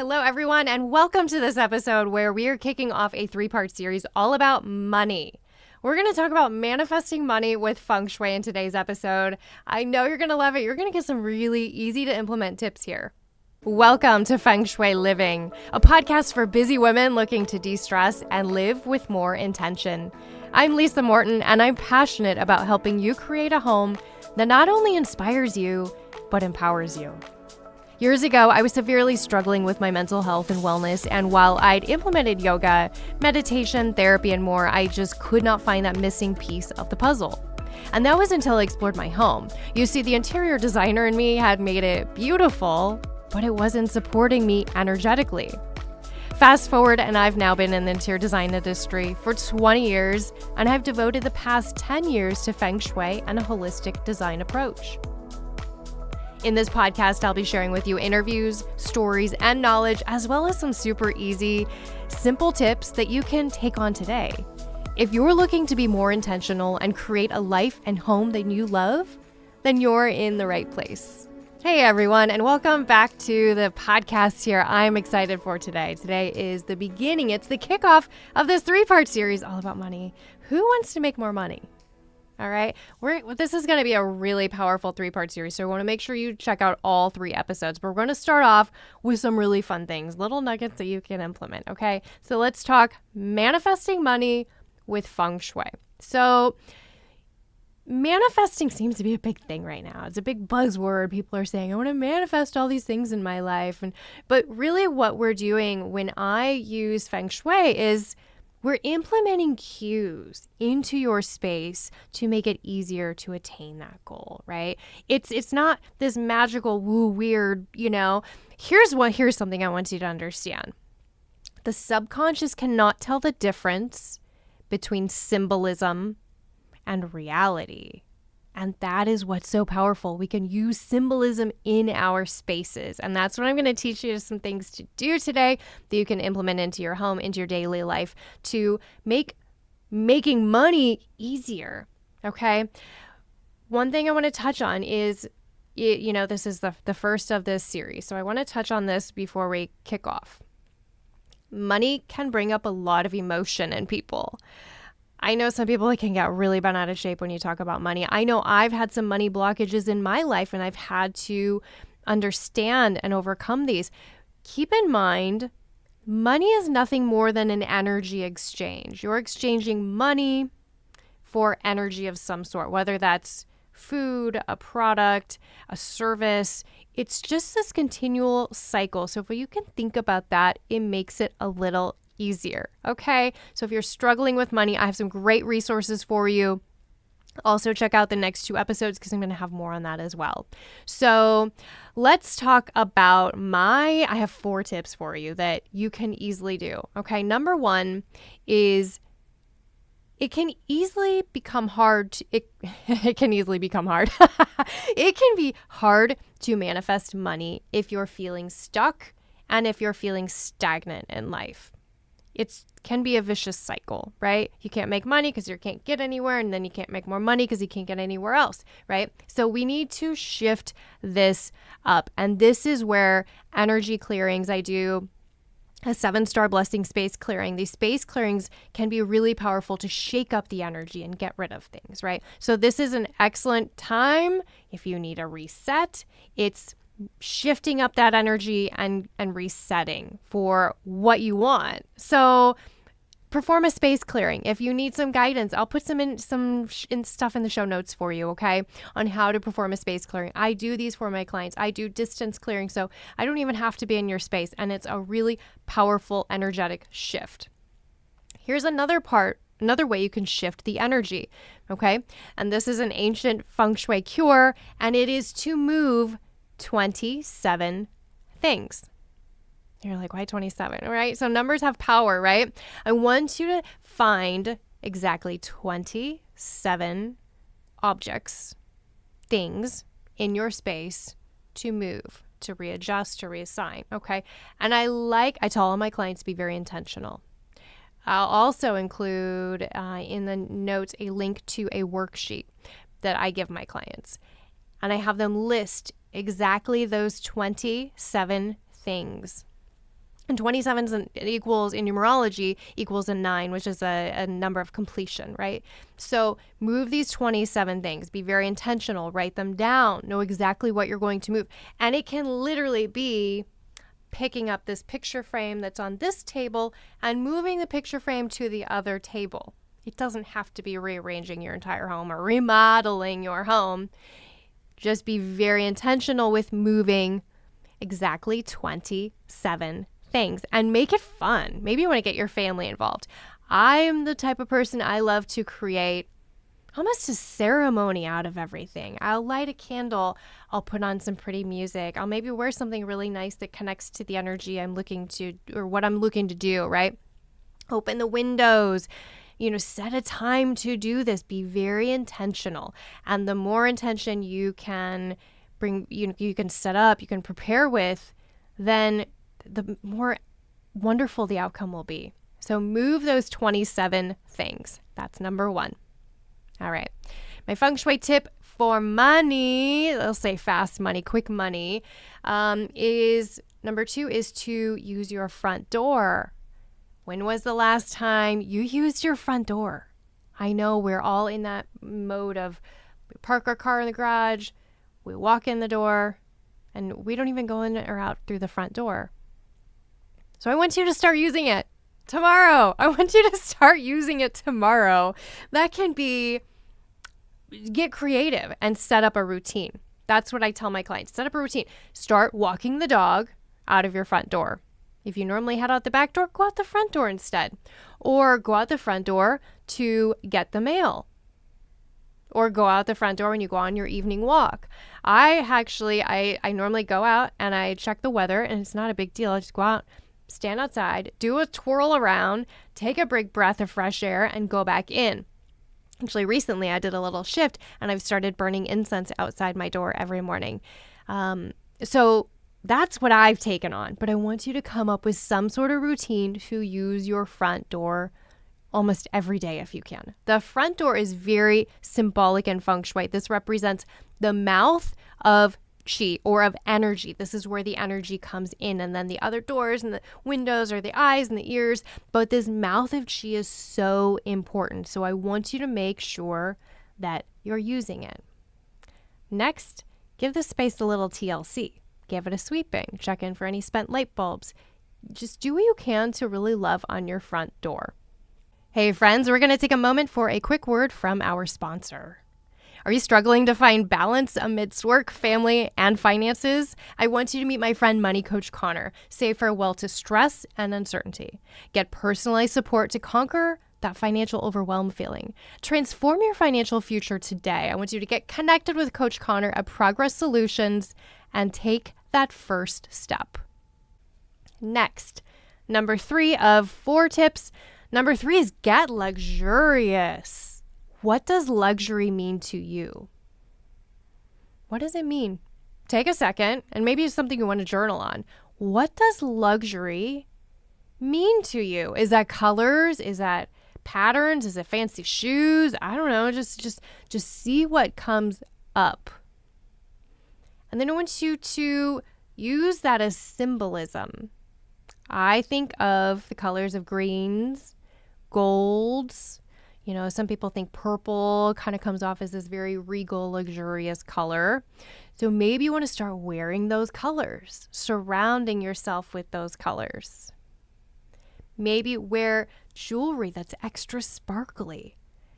Hello, everyone, and welcome to this episode where we are kicking off a 3-part series all about money. We're going to talk about manifesting money with Feng Shui in today's episode. I know you're going to love it. You're going to get some really easy to implement tips here. Welcome to Feng Shui Living, a podcast for busy women looking to de-stress and live with more intention. I'm Lisa Morton, and I'm passionate about helping you create a home that not only inspires you, but empowers you. Years ago, I was severely struggling with my mental health and wellness, and while I'd implemented yoga, meditation, therapy, and more, I just could not find that missing piece of the puzzle. And that was until I explored my home. You see, the interior designer in me had made it beautiful, but it wasn't supporting me energetically. Fast forward, and I've now been in the interior design industry for 20 years, and I've devoted the past 10 years to Feng Shui and a holistic design approach. In this podcast, I'll be sharing with you interviews, stories, and knowledge, as well as some super easy, simple tips that you can take on today. If you're looking to be more intentional and create a life and home that you love, then you're in the right place. Hey everyone, and welcome back to the podcast here. I'm excited for today. Today is the beginning. It's the kickoff of this 3-part series all about money. Who wants to make more money? All right. This is going to be a really powerful 3-part series, so I want to make sure you check out all 3 episodes. But we're going to start off with some really fun things, little nuggets that you can implement. Okay. So let's talk manifesting money with Feng Shui. So manifesting seems to be a big thing right now. It's a big buzzword. People are saying, I want to manifest all these things in my life. But really what we're doing when I use Feng Shui is we're implementing cues into your space to make it easier to attain that goal, right? It's not this magical, woo, weird, Here's something I want you to understand. The subconscious cannot tell the difference between symbolism and reality. And that is what's so powerful. We can use symbolism in our spaces. And that's what I'm going to teach you some things to do today that you can implement into your home, into your daily life to make making money easier. Okay. One thing I want to touch on is, this is the first of this series. So I want to touch on this before we kick off. Money can bring up a lot of emotion in people. I know some people can get really bent out of shape when you talk about money. I know I've had some money blockages in my life and I've had to understand and overcome these. Keep in mind, money is nothing more than an energy exchange. You're exchanging money for energy of some sort, whether that's food, a product, a service. It's just this continual cycle. So if you can think about that, it makes it a little easier. Okay. So if you're struggling with money, I have some great resources for you. Also check out the next 2 episodes because I'm going to have more on that as well. So let's talk about I have 4 tips for you that you can easily do. Okay. Number 1 is it can easily become hard. It can easily become hard. It can be hard to manifest money if you're feeling stuck and if you're feeling stagnant in life. It can be a vicious cycle, right? You can't make money because you can't get anywhere, and then you can't make more money because you can't get anywhere else, right? So we need to shift this up. And this is where energy clearings, I do a 7-star blessing space clearing. These space clearings can be really powerful to shake up the energy and get rid of things, right? So this is an excellent time if you need a reset. It's shifting up that energy and resetting for what you want. So perform a space clearing. If you need some guidance, I'll put some stuff in the show notes for you, okay, on how to perform a space clearing. I do these for my clients. I do distance clearing, so I don't even have to be in your space, and it's a really powerful energetic shift. Here's another way you can shift the energy, okay? And this is an ancient Feng Shui cure, and it is to move 27 things. You're like, why 27? All right. So numbers have power, right? I want you to find exactly 27 objects, things in your space to move, to readjust, to reassign. Okay. And I tell all my clients to be very intentional. I'll also include in the notes a link to a worksheet that I give my clients. And I have them list exactly those 27 things. And 27 equals, in numerology, equals a 9, which is a number of completion, right? So move these 27 things. Be very intentional. Write them down. Know exactly what you're going to move. And it can literally be picking up this picture frame that's on this table and moving the picture frame to the other table. It doesn't have to be rearranging your entire home or remodeling your home. Just be very intentional with moving exactly 27 things and make it fun. Maybe you want to get your family involved. I'm the type of person, I love to create almost a ceremony out of everything. I'll light a candle. I'll put on some pretty music. I'll maybe wear something really nice that connects to the energy I'm looking to, or what I'm looking to do, right? Open the windows. Set a time to do this. Be very intentional. And the more intention you can bring, you can set up, you can prepare with, then the more wonderful the outcome will be. So move those 27 things. That's number 1. All right. My feng shui tip for money, they'll say fast money, quick money, is number 2 is to use your front door. When was the last time you used your front door? I know we're all in that mode of we park our car in the garage, we walk in the door, and we don't even go in or out through the front door. So I want you to start using it tomorrow. I want you to start using it tomorrow. That can be, get creative and set up a routine. That's what I tell my clients. Set up a routine. Start walking the dog out of your front door. If you normally head out the back door, go out the front door instead. Or go out the front door to get the mail. Or go out the front door when you go on your evening walk. I normally go out and I check the weather, and it's not a big deal. I just go out, stand outside, do a twirl around, take a big breath of fresh air, and go back in. Actually, recently I did a little shift and I've started burning incense outside my door every morning. So that's what I've taken on. But I want you to come up with some sort of routine to use your front door almost every day if you can. The front door is very symbolic in feng shui. This represents the mouth of chi, or of energy. This is where the energy comes in, and then the other doors and the windows are the eyes and the ears. But this mouth of chi is so important. So I want you to make sure that you're using it. Next, give the space a little TLC. Give it a sweeping. Check in for any spent light bulbs. Just do what you can to really love on your front door. Hey friends, we're going to take a moment for a quick word from our sponsor. Are you struggling to find balance amidst work, family, and finances? I want you to meet my friend Money Coach Connor. Say farewell to stress and uncertainty. Get personalized support to conquer that financial overwhelm feeling. Transform your financial future today. I want you to get connected with Coach Connor at Progress Solutions and take that first step. Next, number 3 of 4 tips. Number 3 is get luxurious. What does luxury mean to you? What does it mean? Take a second, and maybe it's something you want to journal on. What does luxury mean to you? Is that colors? Is that patterns? Is it fancy shoes? I don't know. Just see what comes up. And then I want you to use that as symbolism. I think of the colors of greens, golds. Some people think purple kind of comes off as this very regal, luxurious color. So maybe you want to start wearing those colors, surrounding yourself with those colors. Maybe wear jewelry that's extra sparkly.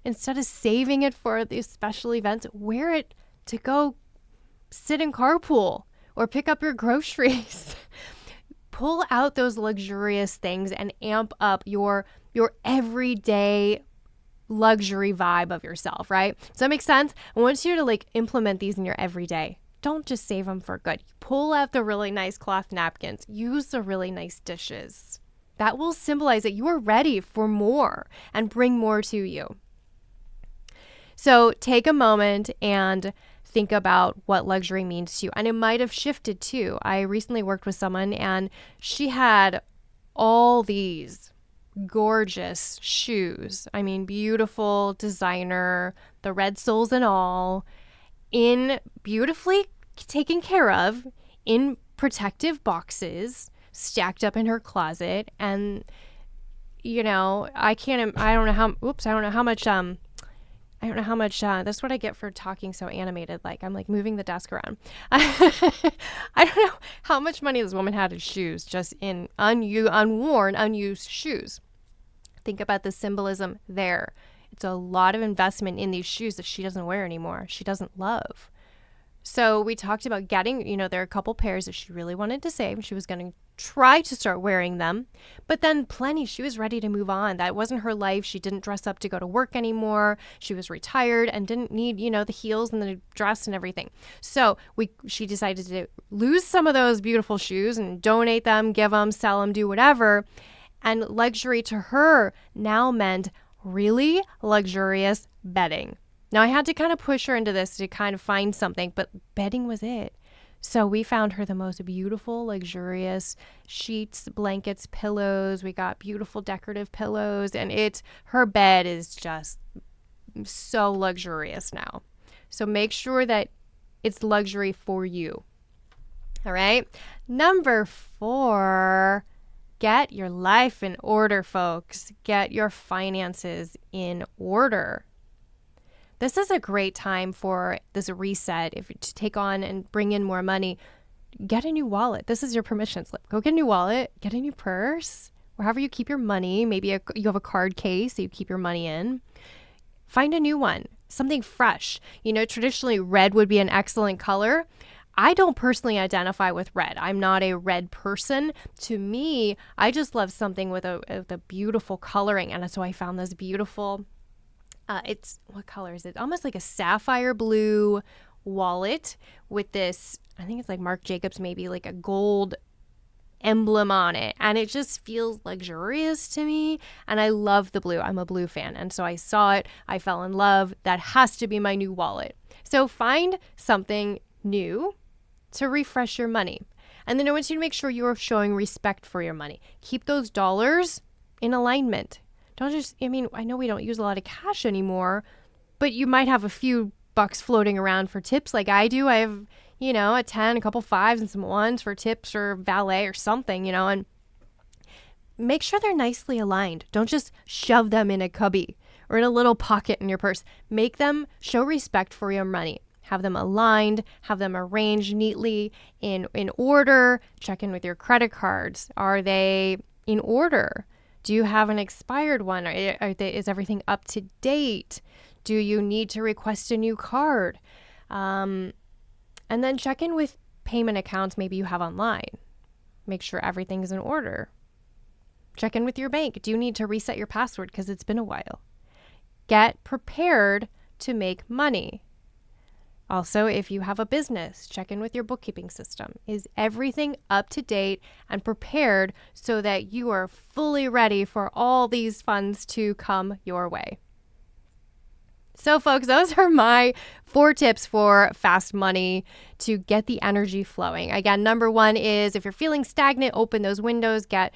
Instead of saving it for these special events, wear it to go sit in carpool or pick up your groceries. Pull out those luxurious things and amp up your everyday luxury vibe of yourself, right? Does that make sense? I want you to implement these in your everyday. Don't just save them for good. Pull out the really nice cloth napkins. Use the really nice dishes. That will symbolize that you are ready for more and bring more to you. So take a moment and think about what luxury means to you. And it might have shifted too. I recently worked with someone and she had all these gorgeous shoes. I mean, beautiful designer, the red soles and all, in beautifully taken care of, in protective boxes, stacked up in her closet. And, you know, I don't know how much, that's what I get for talking so animated. Like, I'm like moving the desk around. I don't know how much money this woman had in shoes, just in unworn, unused shoes. Think about the symbolism there. It's a lot of investment in these shoes that she doesn't wear anymore. She doesn't love. So we talked about getting, you know, there are a couple pairs that she really wanted to save. She was going to try to start wearing them, but then she was ready to move on. That wasn't her life. She didn't dress up to go to work anymore. She was retired and didn't need, you know, the heels and the dress and everything. So she decided to lose some of those beautiful shoes and donate them, give them, sell them, do whatever. And luxury to her now meant really luxurious bedding. Now, I had to kind of push her into this to kind of find something, but bedding was it. So we found her the most beautiful, luxurious sheets, blankets, pillows. We got beautiful decorative pillows, and her bed is just so luxurious now. So make sure that it's luxury for you. All right. Number 4, get your life in order, folks. Get your finances in order. This is a great time for this reset. To take on and bring in more money, get a new wallet. This is your permission slip. Go get a new wallet, get a new purse, wherever you keep your money. Maybe you have a card case that you keep your money in. Find a new one, something fresh. You know, traditionally red would be an excellent color. I don't personally identify with red. I'm not a red person. To me, I just love something with a beautiful coloring. And so I found this beautiful, what color is it? Almost like a sapphire blue wallet with this, I think it's like Marc Jacobs, maybe like a gold emblem on it. And it just feels luxurious to me. And I love the blue. I'm a blue fan. And so I saw it. I fell in love. That has to be my new wallet. So find something new to refresh your money. And then I want you to make sure you're showing respect for your money. Keep those dollars in alignment. Don't just, I know we don't use a lot of cash anymore, but you might have a few bucks floating around for tips like I do. I have, a 10, a couple 5s and some 1s for tips or valet or something, and make sure they're nicely aligned. Don't just shove them in a cubby or in a little pocket in your purse. Make them show respect for your money. Have them aligned, have them arranged neatly in order. Check in with your credit cards. Are they in order? Do you have an expired one? Is everything up to date? Do you need to request a new card? And then check in with payment accounts maybe you have online. Make sure everything's in order. Check in with your bank. Do you need to reset your password because it's been a while? Get prepared to make money. Also, if you have a business, check in with your bookkeeping system. Is everything up to date and prepared so that you are fully ready for all these funds to come your way? So, folks, those are my 4 tips for fast money to get the energy flowing. Again, number 1 is if you're feeling stagnant, open those windows, get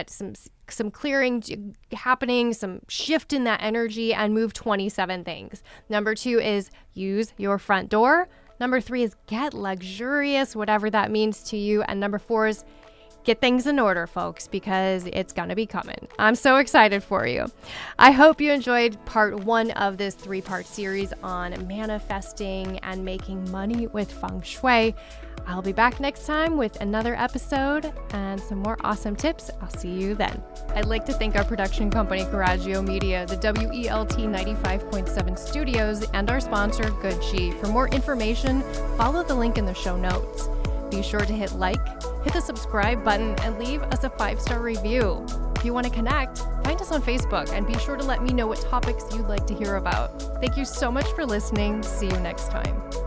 some clearing happening, some shift in that energy, and move 27 things. Number 2 is use your front door. Number 3 is get luxurious, whatever that means to you. And number 4 is get things in order, folks, because it's going to be coming. I'm so excited for you. I hope you enjoyed part 1 of this 3-part series on manifesting and making money with Feng Shui. I'll be back next time with another episode and some more awesome tips. I'll see you then. I'd like to thank our production company, Coraggio Media, the WELT 95.7 studios, and our sponsor, Good Chi. For more information, follow the link in the show notes. Be sure to hit like, hit the subscribe button, and leave us a 5-star review. If you want to connect, find us on Facebook and be sure to let me know what topics you'd like to hear about. Thank you so much for listening. See you next time.